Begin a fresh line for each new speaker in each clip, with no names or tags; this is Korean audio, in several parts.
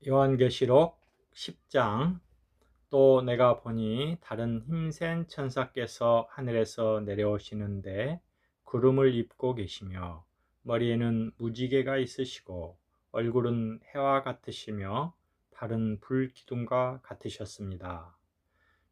요한계시록 10장. 또 내가 보니 다른 힘센 천사께서 하늘에서 내려오시는데 구름을 입고 계시며 머리에는 무지개가 있으시고 얼굴은 해와 같으시며 발은 불 기둥과 같으셨습니다.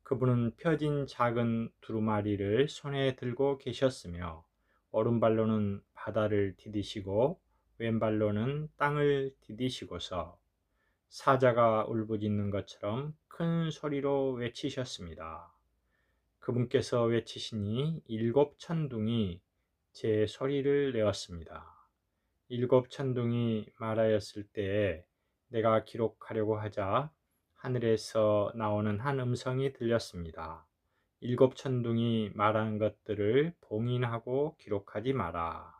그분은 펴진 작은 두루마리를 손에 들고 계셨으며 오른발로는 바다를 디디시고 왼발로는 땅을 디디시고서 사자가 울부짖는 것처럼 큰 소리로 외치셨습니다. 그분께서 외치시니 일곱 천둥이 제 소리를 내었습니다. 일곱 천둥이 말하였을 때에 내가 기록하려고 하자 하늘에서 나오는 한 음성이 들렸습니다. 일곱 천둥이 말한 것들을 봉인하고 기록하지 마라.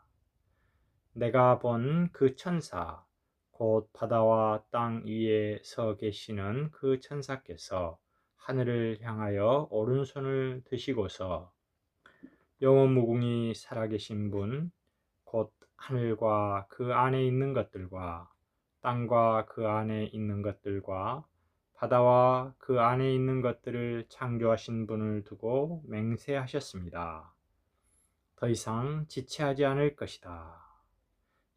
내가 본 그 천사, 곧 바다와 땅 위에 서 계시는 그 천사께서 하늘을 향하여 오른손을 드시고서 영원무궁히 살아계신 분, 곧 하늘과 그 안에 있는 것들과 땅과 그 안에 있는 것들과 바다와 그 안에 있는 것들을 창조하신 분을 두고 맹세하셨습니다. 더 이상 지체하지 않을 것이다.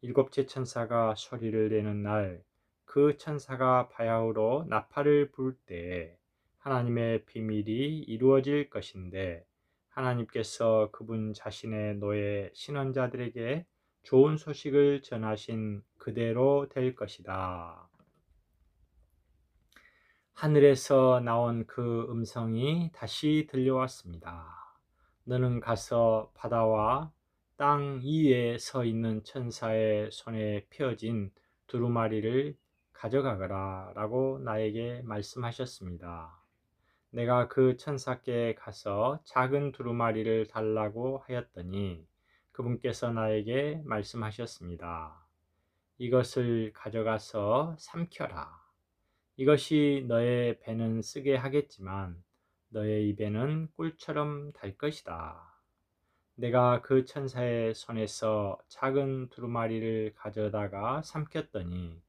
일곱째 천사가 소리를 내는 날, 그 천사가 바야흐로 나팔을 불 때에 하나님의 비밀이 이루어질 것인데 하나님께서 그분 자신의 노예 신원자들에게 좋은 소식을 전하신 그대로 될 것이다. 하늘에서 나온 그 음성이 다시 들려왔습니다. 너는 가서 바다와 땅 위에 서 있는 천사의 손에 펴진 두루마리를 가져가거라 라고 나에게 말씀하셨습니다. 내가 그 천사께 가서 작은 두루마리를 달라고 하였더니 그분께서 나에게 말씀하셨습니다. 이것을 가져가서 삼켜라. 이것이 너의 배는 쓰게 하겠지만 너의 입에는 꿀처럼 달 것이다. 내가 그 천사의 손에서 작은 두루마리를 가져다가 삼켰더니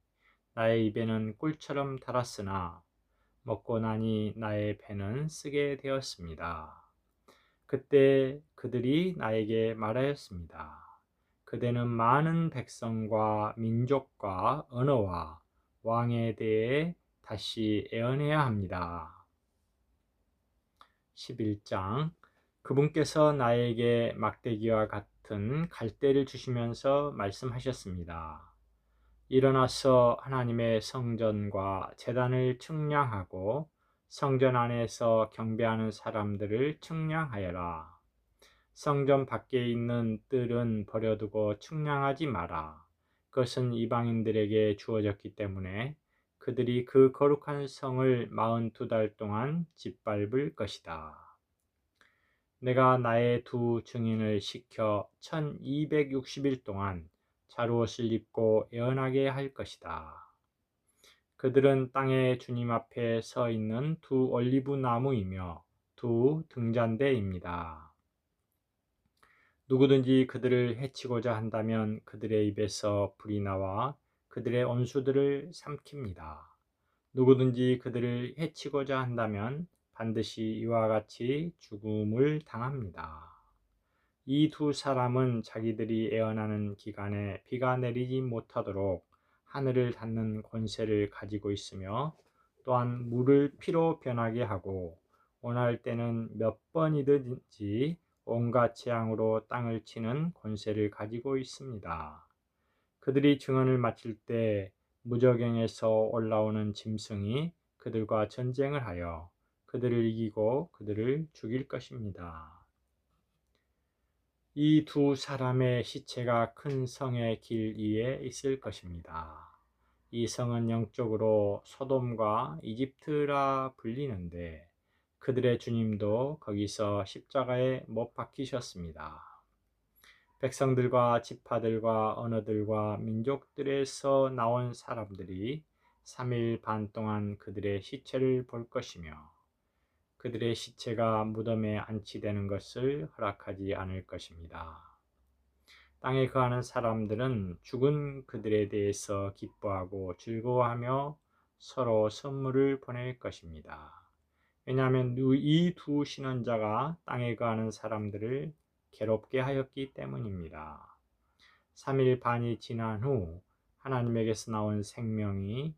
나의 입에는 꿀처럼 달았으나 먹고 나니 나의 배는 쓰게 되었습니다. 그때 그들이 나에게 말하였습니다. 그대는 많은 백성과 민족과 언어와 왕에 대해 다시 애언해야 합니다. 11장. 그분께서 나에게 막대기와 같은 갈대를 주시면서 말씀하셨습니다. 일어나서 하나님의 성전과 제단을 측량하고 성전 안에서 경배하는 사람들을 측량하여라. 성전 밖에 있는 뜰은 버려두고 측량하지 마라. 그것은 이방인들에게 주어졌기 때문에 그들이 그 거룩한 성을 42달 동안 짓밟을 것이다. 내가 나의 두 증인을 시켜 1260일 동안 자루옷을 입고 애언하게 할 것이다. 그들은 땅의 주님 앞에 서 있는 두 올리브 나무이며 두 등잔대입니다. 누구든지 그들을 해치고자 한다면 그들의 입에서 불이 나와 그들의 원수들을 삼킵니다. 누구든지 그들을 해치고자 한다면 반드시 이와 같이 죽음을 당합니다. 이 두 사람은 자기들이 애언하는 기간에 비가 내리지 못하도록 하늘을 닫는 권세를 가지고 있으며 또한 물을 피로 변하게 하고 원할 때는 몇 번이든지 온갖 재앙으로 땅을 치는 권세를 가지고 있습니다. 그들이 증언을 마칠 때 무저갱에서 올라오는 짐승이 그들과 전쟁을 하여 그들을 이기고 그들을 죽일 것입니다. 이 두 사람의 시체가 큰 성의 길 위에 있을 것입니다. 이 성은 영적으로 소돔과 이집트라 불리는데 그들의 주님도 거기서 십자가에 못 박히셨습니다. 백성들과 지파들과 언어들과 민족들에서 나온 사람들이 3일 반 동안 그들의 시체를 볼 것이며 그들의 시체가 무덤에 안치되는 것을 허락하지 않을 것입니다. 땅에 거하는 사람들은 죽은 그들에 대해서 기뻐하고 즐거워하며 서로 선물을 보낼 것입니다. 왜냐하면 이 두 신원자가 땅에 거하는 사람들을 괴롭게 하였기 때문입니다. 3일 반이 지난 후 하나님에게서 나온 생명의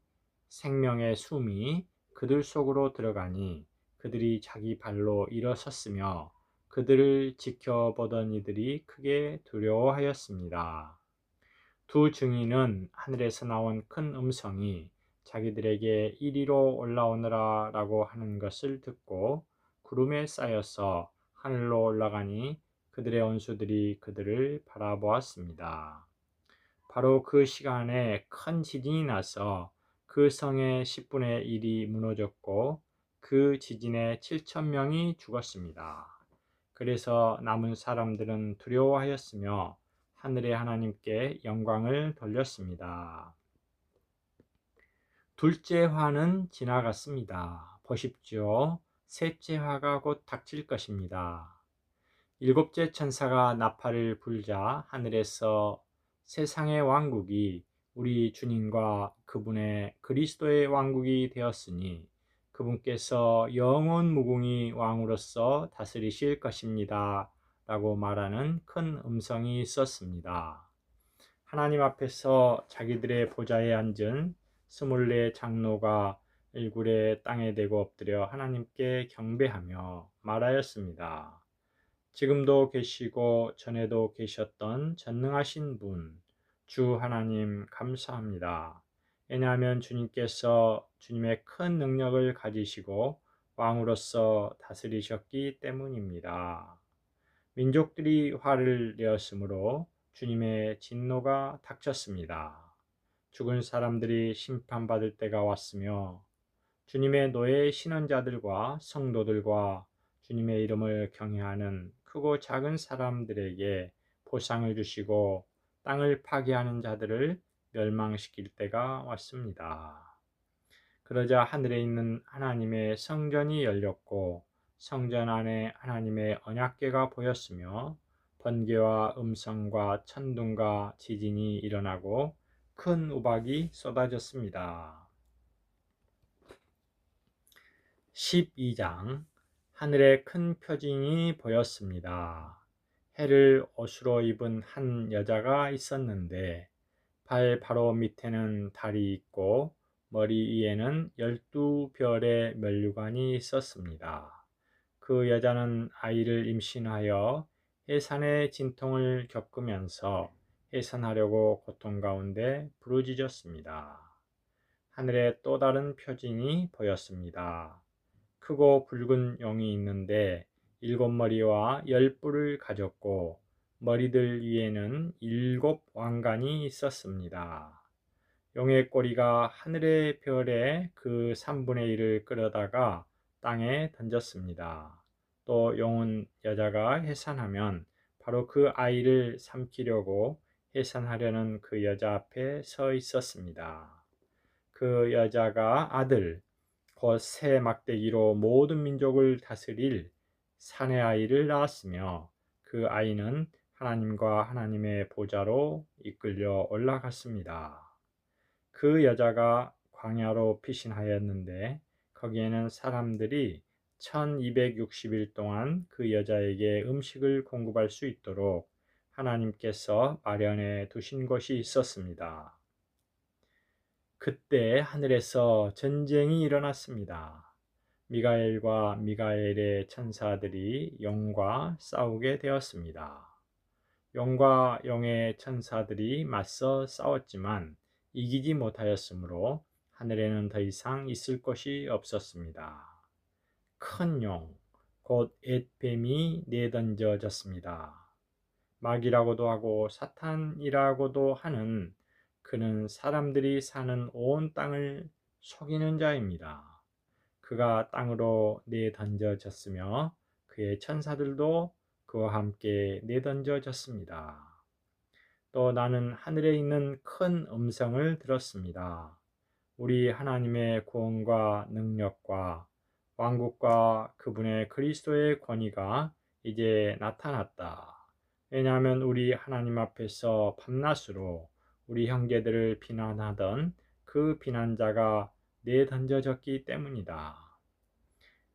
숨이 그들 속으로 들어가니 그들이 자기 발로 일어섰으며 그들을 지켜보던 이들이 크게 두려워하였습니다. 두 증인은 하늘에서 나온 큰 음성이 자기들에게 이리로 올라오너라 라고 하는 것을 듣고 구름에 쌓여서 하늘로 올라가니 그들의 원수들이 그들을 바라보았습니다. 바로 그 시간에 큰 지진이 나서 그 성의 10분의 1이 무너졌고 그 지진에 7천 명이 죽었습니다. 그래서 남은 사람들은 두려워하였으며 하늘의 하나님께 영광을 돌렸습니다. 둘째 화는 지나갔습니다. 보십시오. 셋째 화가 곧 닥칠 것입니다. 일곱째 천사가 나팔을 불자 하늘에서 세상의 왕국이 우리 주님과 그분의 그리스도의 왕국이 되었으니 그분께서 영원 무궁히 왕으로서 다스리실 것입니다. 라고 말하는 큰 음성이 있었습니다. 하나님 앞에서 자기들의 보좌에 앉은 24 장로가 얼굴에 땅에 대고 엎드려 하나님께 경배하며 말하였습니다. 지금도 계시고 전에도 계셨던 전능하신 분, 주 하나님 감사합니다. 왜냐하면 주님께서 주님의 큰 능력을 가지시고 왕으로서 다스리셨기 때문입니다. 민족들이 화를 내었으므로 주님의 진노가 닥쳤습니다. 죽은 사람들이 심판받을 때가 왔으며 주님의 노예 신원자들과 성도들과 주님의 이름을 경외하는 크고 작은 사람들에게 보상을 주시고 땅을 파괴하는 자들을 멸망시킬 때가 왔습니다. 그러자 하늘에 있는 하나님의 성전이 열렸고 성전 안에 하나님의 언약궤가 보였으며 번개와 음성과 천둥과 지진이 일어나고 큰 우박이 쏟아졌습니다. 12장 하늘에 큰 표징이 보였습니다. 해를 옷으로 입은 한 여자가 있었는데 발 바로 밑에는 달이 있고 머리 위에는 12별의 면류관이 있었습니다. 그 여자는 아이를 임신하여 해산의 진통을 겪으면서 해산하려고 고통 가운데 부르짖었습니다. 하늘에 또 다른 표징이 보였습니다. 크고 붉은 용이 있는데 7머리와 10뿔을 가졌고 머리들 위에는 7 왕관이 있었습니다. 용의 꼬리가 하늘의 별의 그 3분의 1을 끌어다가 땅에 던졌습니다. 또 용은 여자가 해산하면 바로 그 아이를 삼키려고 해산하려는 그 여자 앞에 서 있었습니다. 그 여자가 아들, 곧 새 막대기로 모든 민족을 다스릴 사내 아이를 낳았으며 그 아이는 하나님과 하나님의 보좌로 이끌려 올라갔습니다. 그 여자가 광야로 피신하였는데 거기에는 사람들이 1260일 동안 그 여자에게 음식을 공급할 수 있도록 하나님께서 마련해 두신 곳이 있었습니다. 그때 하늘에서 전쟁이 일어났습니다. 미가엘과 미가엘의 천사들이 용과 싸우게 되었습니다. 용과 용의 천사들이 맞서 싸웠지만 이기지 못하였으므로 하늘에는 더 이상 있을 곳이 없었습니다. 큰 용, 곧 엣뱀이 내던져졌습니다. 마귀라고도 하고 사탄이라고도 하는 그는 사람들이 사는 온 땅을 속이는 자입니다. 그가 땅으로 내던져졌으며 그의 천사들도 그와 함께 내던져졌습니다. 또 나는 하늘에 있는 큰 음성을 들었습니다. 우리 하나님의 구원과 능력과 왕국과 그분의 그리스도의 권위가 이제 나타났다. 왜냐하면 우리 하나님 앞에서 밤낮으로 우리 형제들을 비난하던 그 비난자가 내던져졌기 때문이다.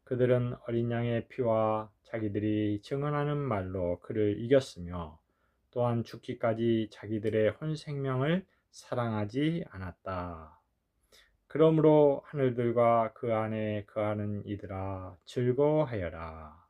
그들은 어린 양의 피와 자기들이 증언하는 말로 그를 이겼으며 또한 죽기까지 자기들의 혼 생명을 사랑하지 않았다. 그러므로 하늘들과 그 안에 거하는 이들아 즐거워하여라.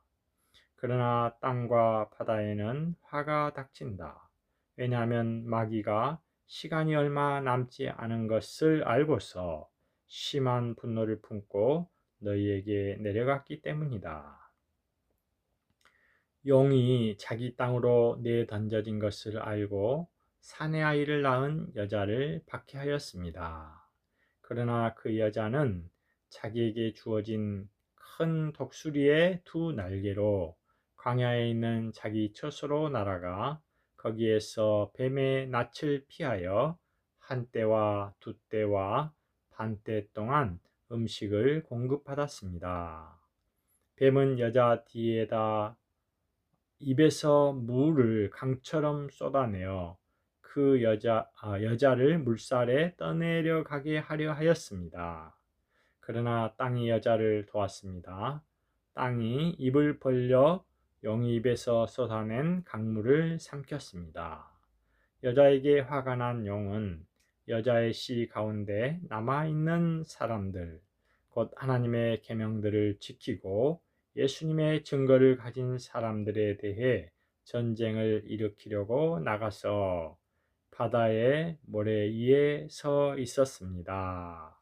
그러나 땅과 바다에는 화가 닥친다. 왜냐하면 마귀가 시간이 얼마 남지 않은 것을 알고서 심한 분노를 품고 너희에게 내려갔기 때문이다. 용이 자기 땅으로 내던져진 것을 알고 사내 아이를 낳은 여자를 박해하였습니다. 그러나 그 여자는 자기에게 주어진 큰 독수리의 두 날개로 광야에 있는 자기 처소로 날아가 거기에서 뱀의 낯을 피하여 한 때와 두 때와 반 때 동안 음식을 공급받았습니다. 뱀은 여자 뒤에다 입에서 물을 강처럼 쏟아내어 그 여자를 물살에 떠내려가게 하려 하였습니다. 그러나 땅이 여자를 도왔습니다. 땅이 입을 벌려 용의 입에서 쏟아낸 강물을 삼켰습니다. 여자에게 화가 난 용은 여자의 씨 가운데 남아있는 사람들, 곧 하나님의 계명들을 지키고 예수님의 증거를 가진 사람들에 대해 전쟁을 일으키려고 나가서 바다의 모래 위에 서 있었습니다.